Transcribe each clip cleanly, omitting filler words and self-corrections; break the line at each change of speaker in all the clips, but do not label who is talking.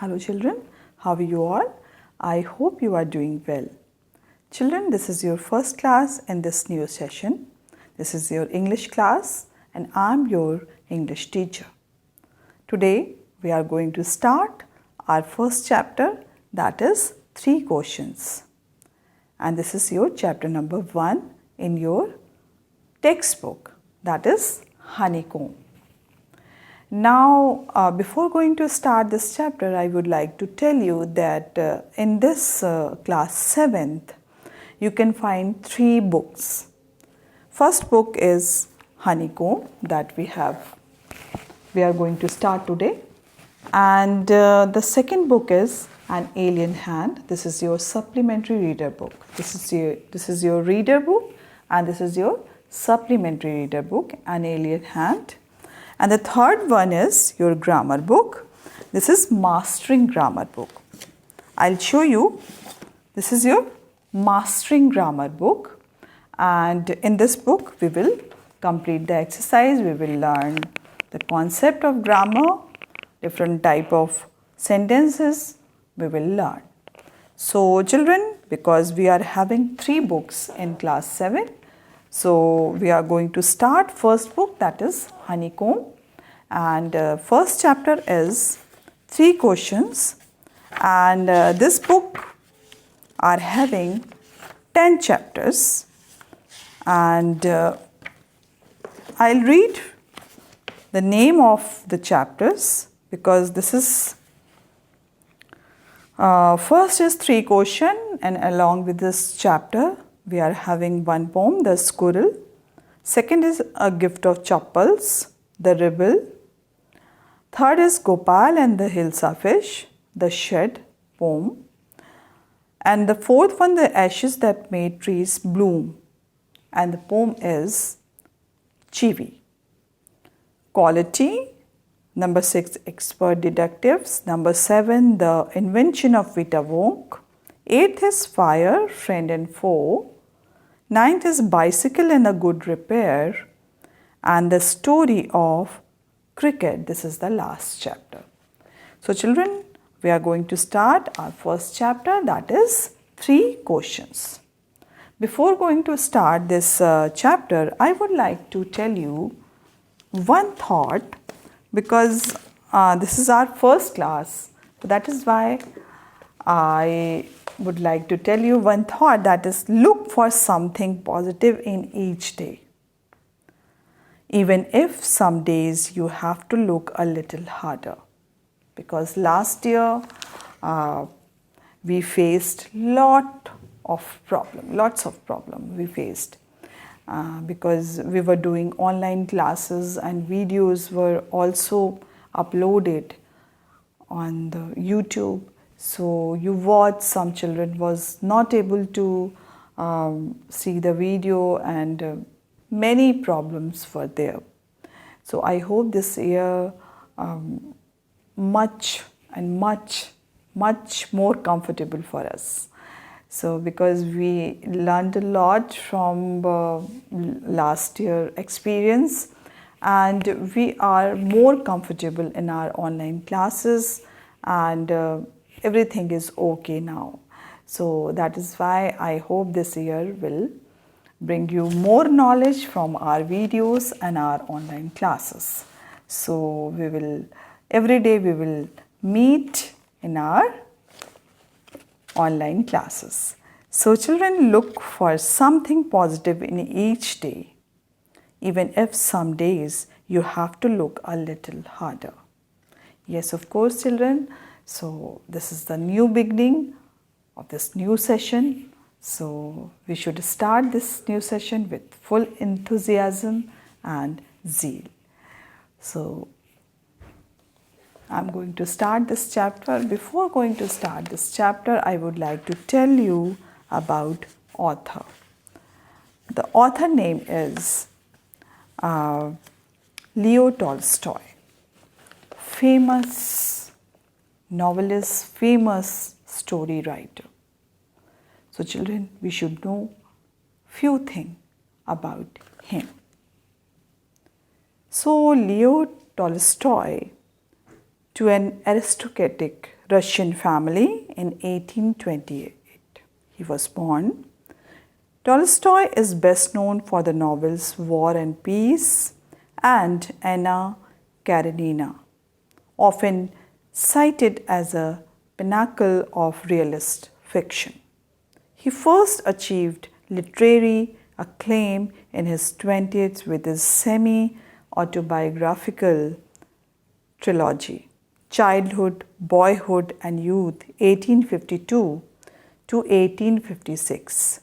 Hello children, how are you all? I hope you are doing well. Children, this is your first class in this new session. This is your English class and I am your English teacher. Today we are going to start our first chapter, that is 3 questions. And this is your chapter number 1 in your textbook, that is honeycomb. Now, before going to start this chapter, I would like to tell you that in this class 7th, you can find 3 books. First book is Honeycomb that we are going to start today. And the second book is An Alien Hand. This is your supplementary reader book. This is your reader book and this is your supplementary reader book, An Alien Hand. And the third one is your grammar book. This is Mastering Grammar book. I'll show you. This is your Mastering Grammar book. And in this book, we will complete the exercise. We will learn the concept of grammar, different type of sentences we will learn. So children, because we are having 3 books in class 7, so we are going to start first book, that is Honeycomb, and first chapter is 3 questions, and this book are having 10 chapters, and I'll read the name of the chapters because this is first is 3 questions, and along with this chapter we are having 1 poem, The Squirrel. Second is A Gift of Chappals, The Rebel. Third is Gopal and the Hilsa Fish, The Shed poem. And the fourth one, The Ashes That Made Trees Bloom. And the poem is Chivi. Quality. Number 6, Expert Detectives. Number 7, The Invention of Vita Wonk. 8th is Fire, Friend and Foe. 9th is Bicycle in a Good Repair. And the Story of Cricket. This is the last chapter. So children, we are going to start our first chapter, that is 3 questions. Before going to start this chapter, I would like to tell you one thought, because this is our first class. So that is why I would like to tell you one thought, that is, look for something positive in each day. Even if some days you have to look a little harder. Because last year we faced lots of problems we faced. Because we were doing online classes and videos were also uploaded on the YouTube. So you watch, some children was not able to see the video, and many problems were there. So I hope this year much more comfortable for us. So because we learned a lot from last year experience, and we are more comfortable in our online classes, and everything is okay now. So that is why I hope this year will bring you more knowledge from our videos and our online classes. So every day we will meet in our online classes. So children, look for something positive in each day, even if some days you have to look a little harder. Yes, of course children. So this is the new beginning of this new session. So we should start this new session with full enthusiasm and zeal. So I'm going to start this chapter. Before going to start this chapter, I would like to tell you about author. The author name is Leo Tolstoy, famous novelist, famous story writer. So children, we should know few things about him. So Leo Tolstoy, to an aristocratic Russian family in 1828. He was born. Tolstoy is best known for the novels War and Peace and Anna Karenina, often cited as a pinnacle of realist fiction. He first achieved literary acclaim in his 20s with his semi-autobiographical trilogy, Childhood, Boyhood and Youth 1852 to 1856,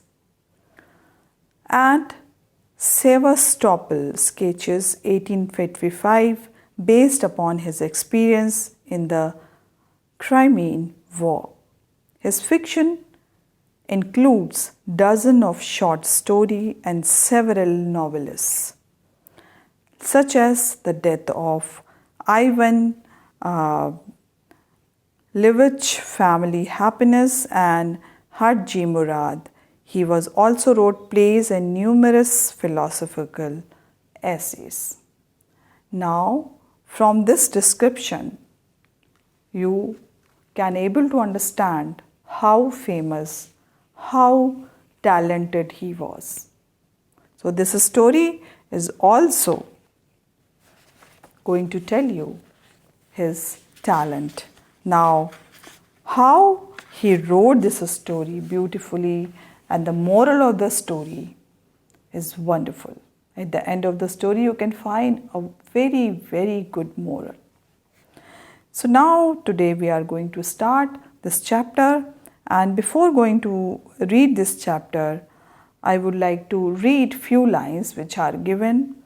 and Sevastopol Sketches 1855, based upon his experience in the Crimean War. His fiction includes dozens of short stories and several novellas, such as The Death of Ivan Ilyich, Family Happiness, and Haji Murad. He was also wrote plays and numerous philosophical essays. Now, from this description, you can able to understand how famous, how talented he was. So this story is also going to tell you his talent. Now, how he wrote this story beautifully, and the moral of the story is wonderful. At the end of the story, you can find a very, very good moral. So now today we are going to start this chapter, and before going to read this chapter, I would like to read few lines which are given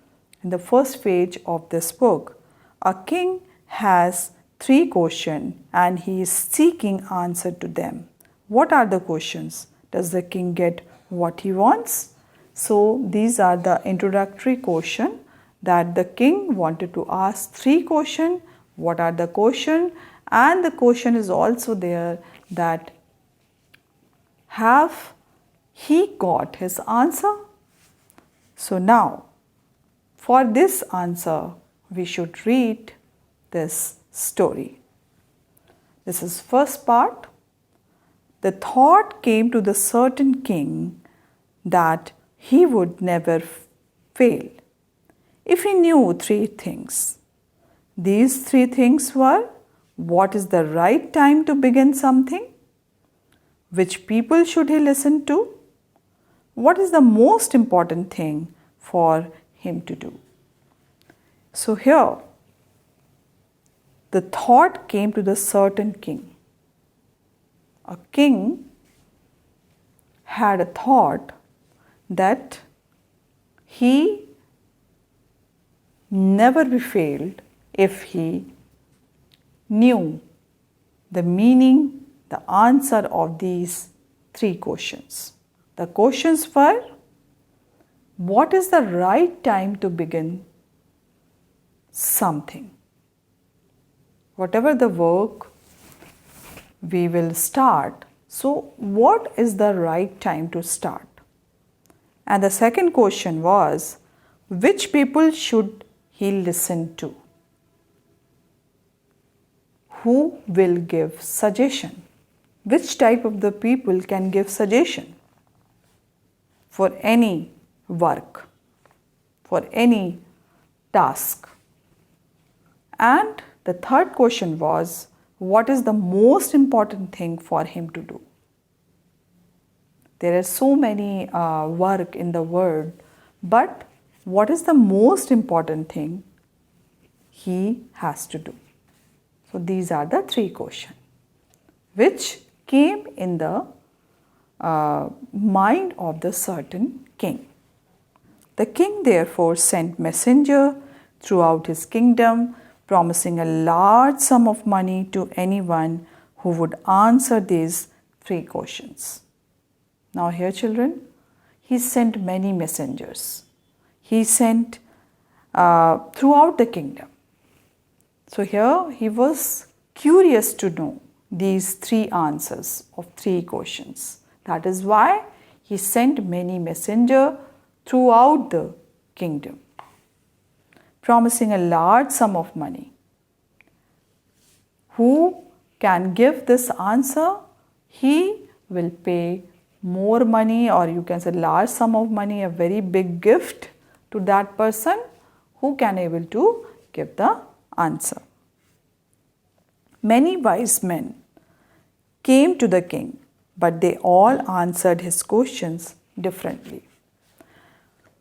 in the first page of this book. A king has 3 questions and he is seeking answer to them. What are the questions? Does the king get what he wants? So these are the introductory questions that the king wanted to ask. 3 questions. What are the questions? And the question is also there that have he got his answer? So now for this answer we should read this story. This is first part. The thought came to the certain king that he would never fail if he knew 3 things. These 3 things were: what is the right time to begin something? Which people should he listen to? What is the most important thing for him to do? So here, the thought came to the certain king. A king had a thought that he never be failed if he knew the meaning, the answer of these 3 questions. The questions were: what is the right time to begin something? Whatever the work we will start, so what is the right time to start? And the second question was: which people should he listen to? Who will give suggestion? Which type of the people can give suggestion for any work, for any task? And the third question was: what is the most important thing for him to do? There are so many work in the world, but what is the most important thing he has to do? So these are the 3 questions which came in the mind of the certain king. The king therefore sent messenger throughout his kingdom, promising a large sum of money to anyone who would answer these 3 questions. Now here, children, he sent many messengers. He sent throughout the kingdom. So here he was curious to know these 3 answers of 3 questions. That is why he sent many messengers throughout the kingdom, promising a large sum of money. Who can give this answer, he will pay more money, or you can say large sum of money, a very big gift to that person who can able to give the answer. Many wise men came to the king, but they all answered his questions differently.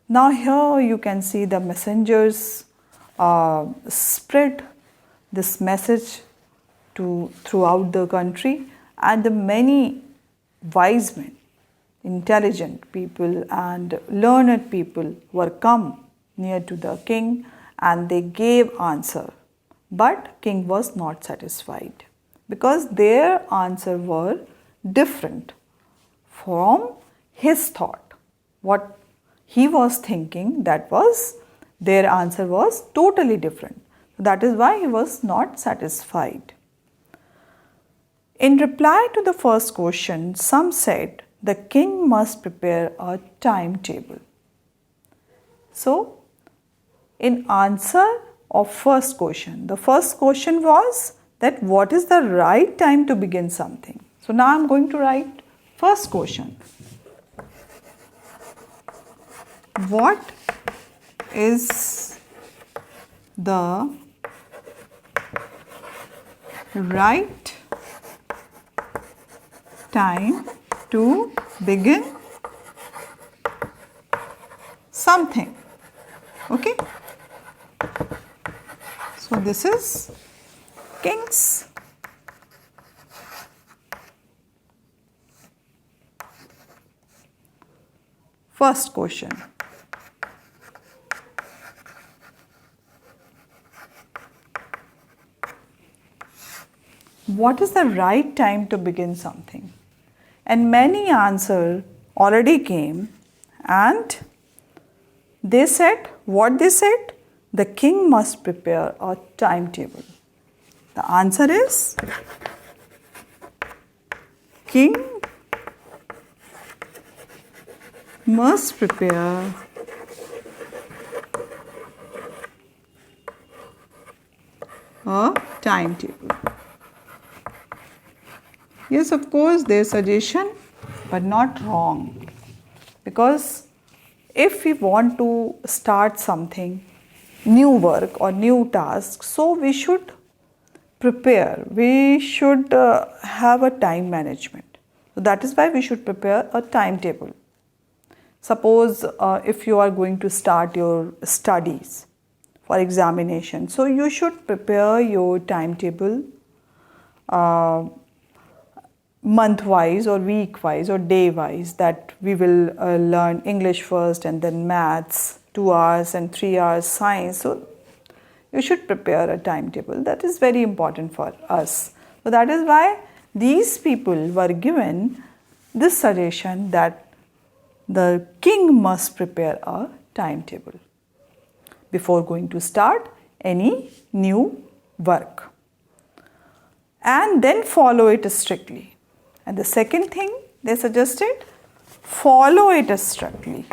Now here you can see the messengers spread this message throughout the country, and the many wise men, intelligent people and learned people were come near to the king, and they gave answer. But king was not satisfied because their answer were different from his thought. What he was thinking, that was their answer was totally different. That is why he was not satisfied. In reply to the first question, some said the king must prepare a timetable. So, in answer of first question, the first question was that what is the right time to begin something. So now I am going to write first question. What is the right time to begin something? Okay. So this is king's first question. What is the right time to begin something? And many answers already came, and they said, what they said? The king must prepare a timetable. The answer is king must prepare a timetable. Yes, of course, their suggestion, but not wrong. Because if we want to start something, new work or new task, so we should prepare, we should have a time management. So that is why we should prepare a timetable. Suppose if you are going to start your studies for examination, so you should prepare your timetable month-wise or week-wise or day-wise, that we will learn English first and then maths, 2 hours and 3 hours science. So you should prepare a timetable. That is very important for us. So that is why these people were given this suggestion that the king must prepare a timetable before going to start any new work, and then follow it strictly. And the second thing they suggested, follow it strictly.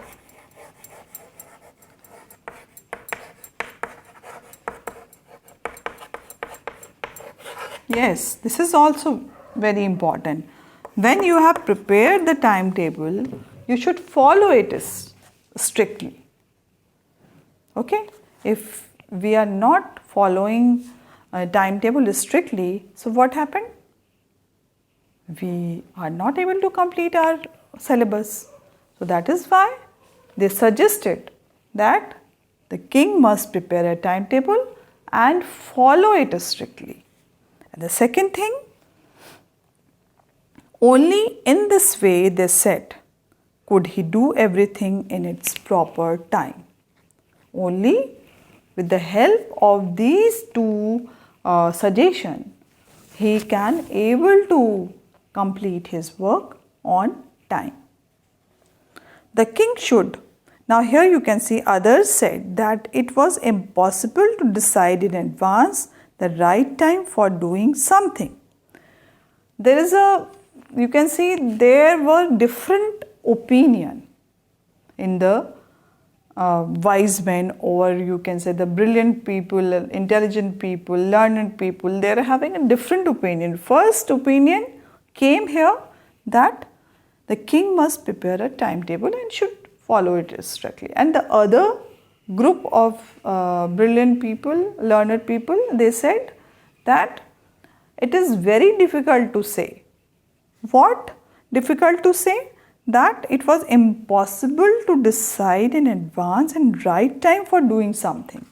Yes, this is also very important. When you have prepared the timetable, you should follow it strictly. Okay? If we are not following a timetable strictly, so what happened? We are not able to complete our syllabus. So that is why they suggested that the king must prepare a timetable and follow it strictly. And the second thing, only in this way, they said, could he do everything in its proper time. Only with the help of these two suggestions, he can able to complete his work on time. The king should. Now here you can see others said that it was impossible to decide in advance the right time for doing something. There is you can see there were different opinion in the wise men, or you can say the brilliant people, intelligent people, learned people, they are having a different opinion. First opinion came here that the king must prepare a timetable and should follow it strictly. And the other group of brilliant people, learned people, they said that it is very difficult to say. What difficult to say? That it was impossible to decide in advance and right time for doing something.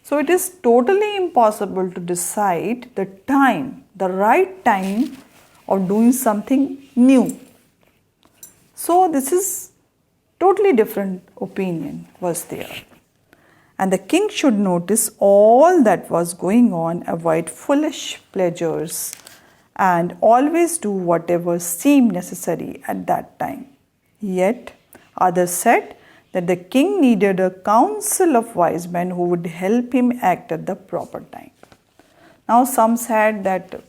So it is totally impossible to decide the time, the right time of doing something new. So this is totally different opinion was there. And the king should notice all that was going on, avoid foolish pleasures, and always do whatever seemed necessary at that time. Yet others said that the king needed a council of wise men who would help him act at the proper time. Now some said that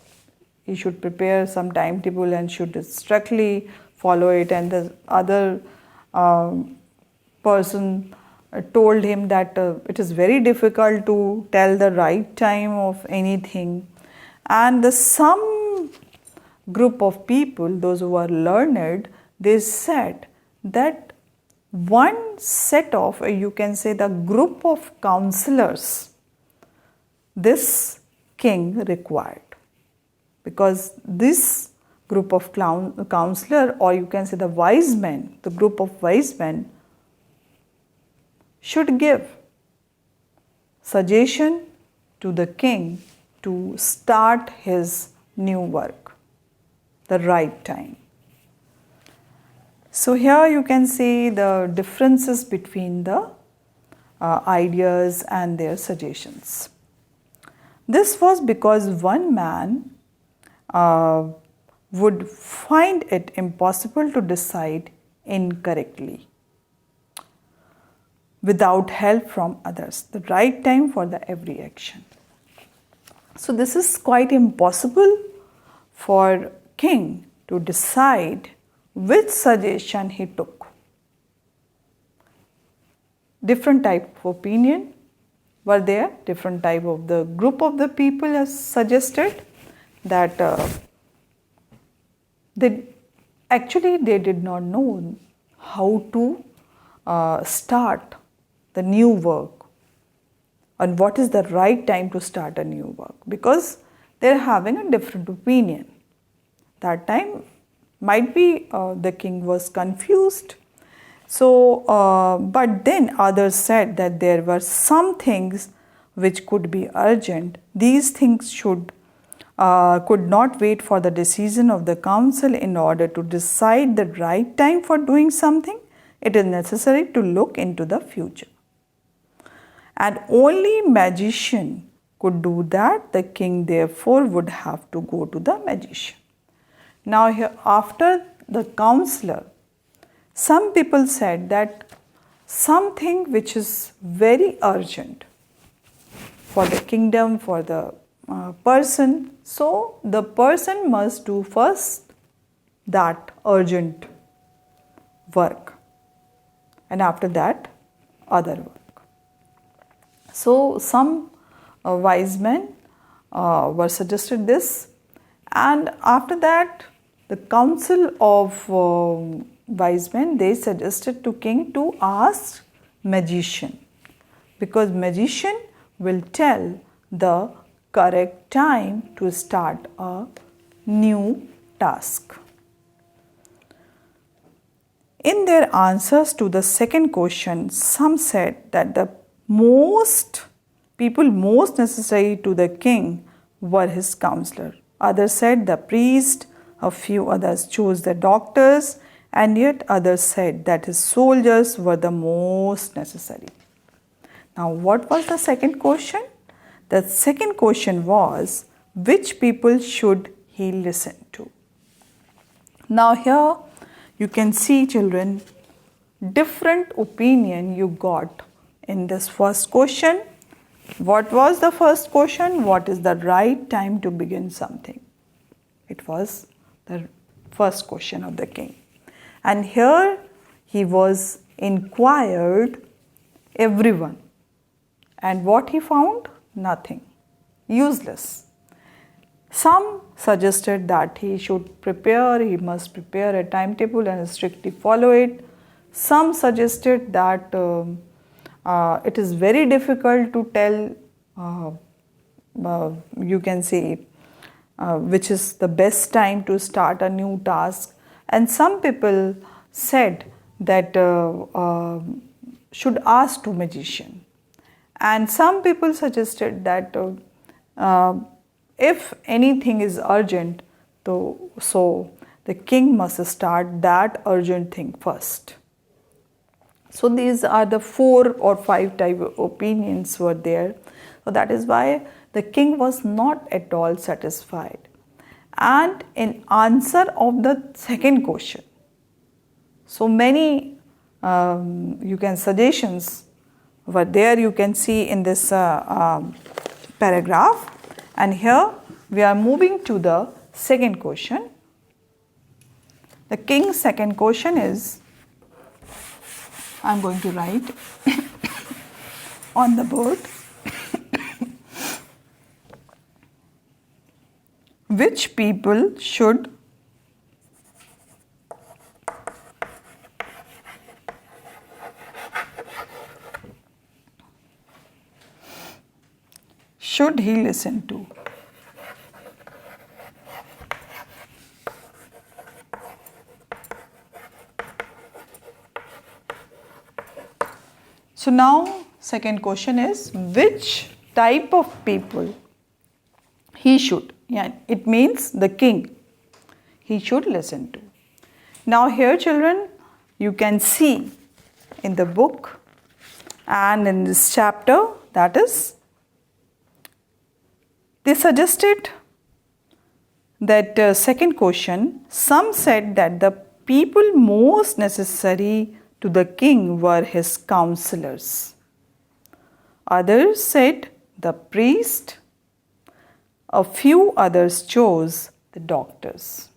he should prepare some timetable and should strictly follow it, and the other person told him that it is very difficult to tell the right time of anything. And some group of people, those who are learned, they said that one set of, you can say the group of counselors, this king required. Because this group of counselor, or you can say the wise men, the group of wise men should give suggestion to the king to start his new work, the right time. So here you can see the differences between the ideas and their suggestions. This was because one man would find it impossible to decide incorrectly without help from others, the right time for the every action. So this is quite impossible for king to decide which suggestion he took. Different type of opinion were there, different type of the group of the people has suggested that they did not know how to start the new work and what is the right time to start a new work, because they are having a different opinion. That time might be the king was confused. So, but then others said that there were some things which could be urgent. These things could not wait for the decision of the council. In order to decide the right time for doing something, it is necessary to look into the future. And only magician could do that. The king therefore would have to go to the magician. Now here, after the counselor, some people said that something which is very urgent for the kingdom, for the person, so the person must do first that urgent work, and after that other work. So some wise men were suggested this, and after that the council of wise men, they suggested to king to ask magician, because magician will tell the correct time to start a new task. In their answers to the second question, some said that the people most necessary to the king were his counselor. Others said the priest, a few others chose the doctors, and yet others said that his soldiers were the most necessary. Now, what was the second question? The second question was, which people should he listen to? Now here you can see, children, different opinion you got in this first question. What was the first question? What is the right time to begin something? It was the first question of the king. And here he was inquired everyone. And what he found? Nothing. Useless. Some suggested that he must prepare a timetable and strictly follow it. Some suggested that it is very difficult to tell, you can say, which is the best time to start a new task. And some people said that should ask to magician. And some people suggested that if anything is urgent, so the king must start that urgent thing first. So these are the 4 or 5 type of opinions were there. So that is why the king was not at all satisfied. And in answer of the second question, so many suggestions were there, you can see in this paragraph. And here we are moving to the second question. The king's second question is, I am going to write on the board. Which people should he listen to? So now second question is, which type of people he should, it means the king, he should listen to. Now here children, you can see in the book and in this chapter, that is, they suggested that second question, some said that the people most necessary to the king were his counselors. Others said the priest. A few others chose the doctors.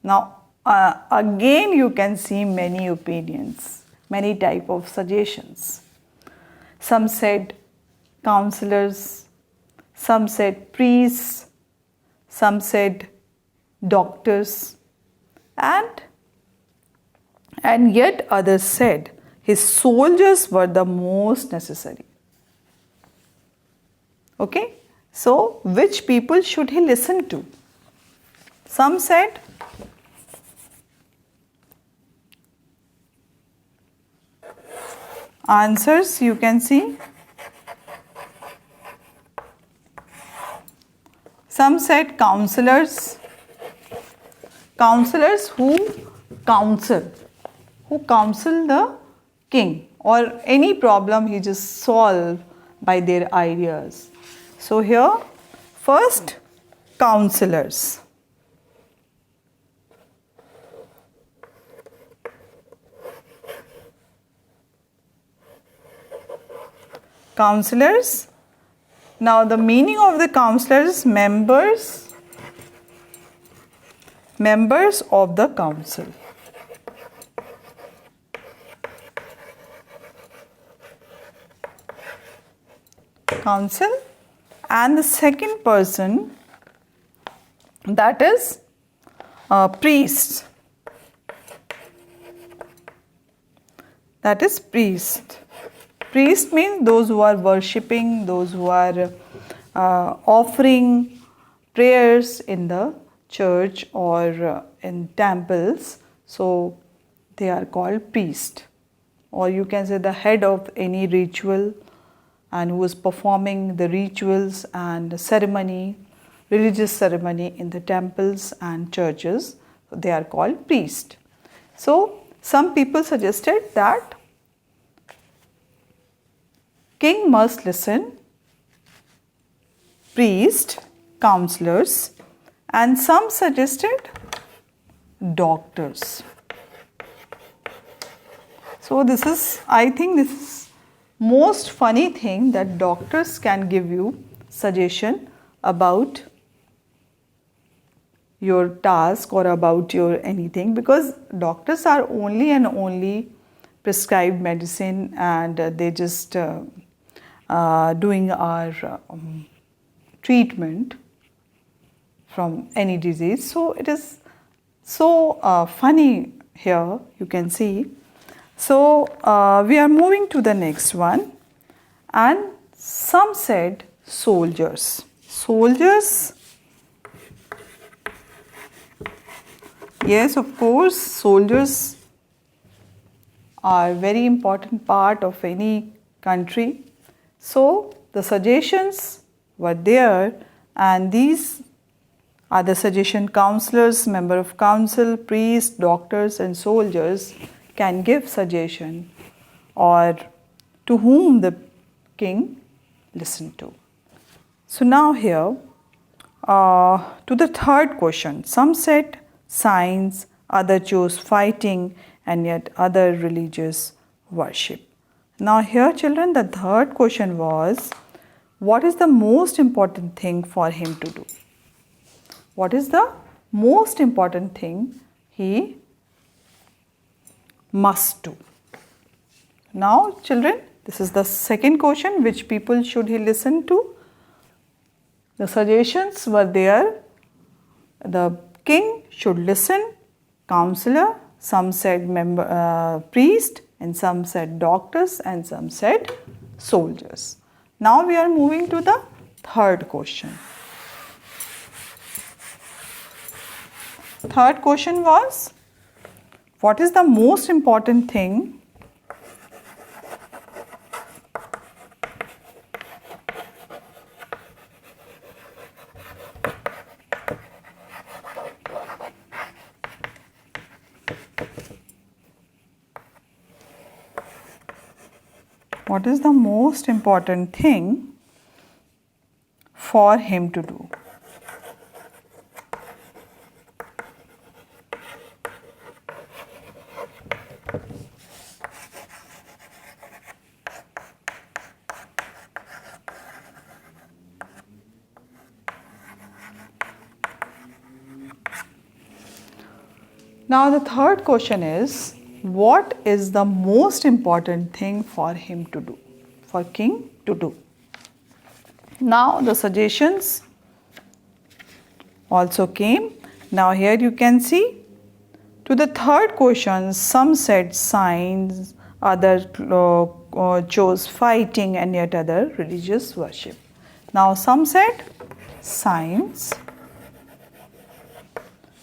Now again you can see many opinions, many type of suggestions. Some said counselors, some said priests, some said doctors, and yet others said his soldiers were the most necessary. Okay, so which people should he listen to? Some said answers, you can see. Some said counselors, who counsel the king, or any problem he just solve by their ideas. So here first counselors. Counselors. Now the meaning of the counselors, members of the council. Council. And the second person, that is priest. That is priest. Priest means those who are worshipping, those who are offering prayers in the church or in temples. So they are called priest. Or you can say the head of any ritual, and who is performing the rituals and ceremony, religious ceremony in the temples and churches. They are called priest. So some people suggested that king must listen priest, counselors, and some suggested doctors. So this is, I think this is most funny thing, that doctors can give you suggestion about your task or about your anything, because doctors are only and only prescribed medicine and they just doing our treatment from any disease. So it is so funny here, you can see. So we are moving to the next one, and some said soldiers. Soldiers, yes, of course, soldiers are very important part of any country. So the suggestions were there, and these are the suggestion: counselors, member of council, priests, doctors and soldiers can give suggestion, or to whom the king listened to. So now here to the third question. Some said science, other chose fighting, and yet other religious worship. Now here children, the third question was, what is the most important thing for him to do? What is the most important thing he must do? Now children, this is the second question, which people should he listen to? The suggestions were there. The king should listen, counselor, some said priest, and some said doctors, and some said soldiers. Now we are moving to the third question. Third question was, what is the most important thing for him to do? Now the third question is, what is the most important thing for him to do, for king to do? Now the suggestions also came. Now here you can see, to the third question, some said science, others chose fighting, and yet other religious worship. Now some said science,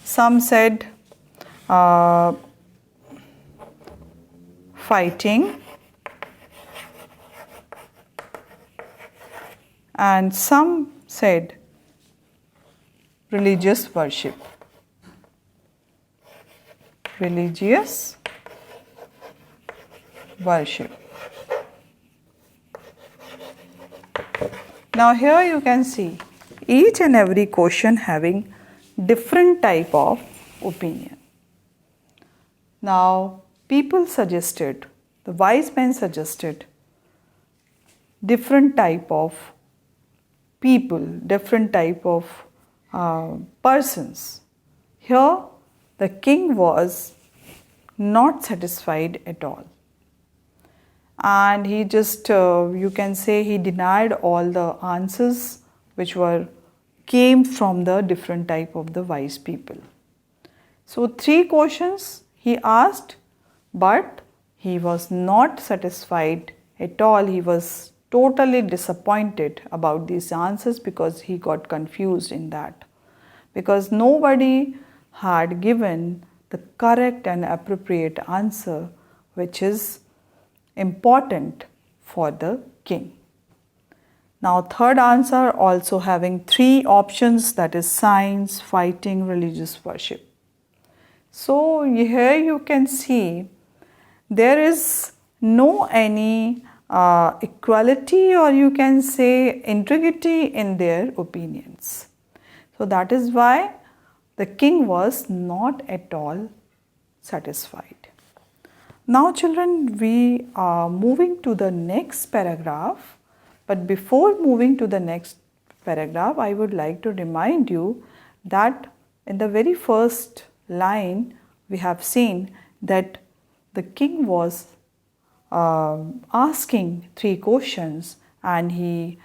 some said fighting, and some said religious worship. Religious worship. Now here you can see each and every question having different type of opinion. Now people suggested, the wise men suggested different type of people, different type of persons. Here the king was not satisfied at all, and he just you can say he denied all the answers which came from the different type of the wise people. So 3 questions he asked, but he was not satisfied at all. He was totally disappointed about these answers because he got confused in that, because nobody had given the correct and appropriate answer which is important for the king. Now third answer also having 3 options, that is science, fighting, religious worship. So here you can see there is no any equality, or you can say integrity in their opinions. So that is why the king was not at all satisfied. Now children, we are moving to the next paragraph, but before moving to the next paragraph, I would like to remind you that in the very first line we have seen that the king was asking 3 questions, and he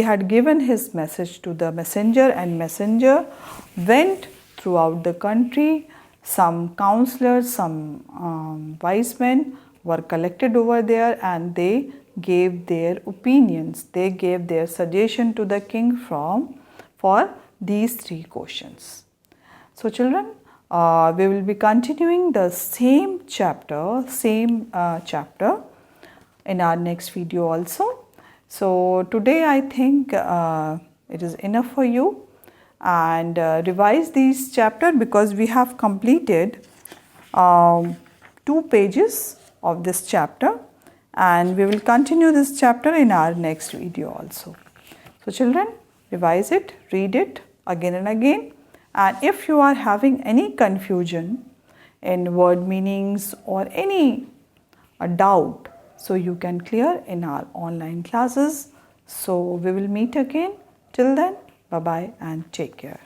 had given his message to the messenger, and messenger went throughout the country. Some counselors, some wise men were collected over there, and they gave their opinions. They gave their suggestion to the king for these 3 questions. So children, we will be continuing the same chapter in our next video also. So today I think it is enough for you, and revise these chapter, because we have completed 2 pages of this chapter, and we will continue this chapter in our next video also. So children, revise it, read it again and again, and if you are having any confusion in word meanings or any doubt, so you can clear in our online classes. So we will meet again. Till then, bye bye and take care.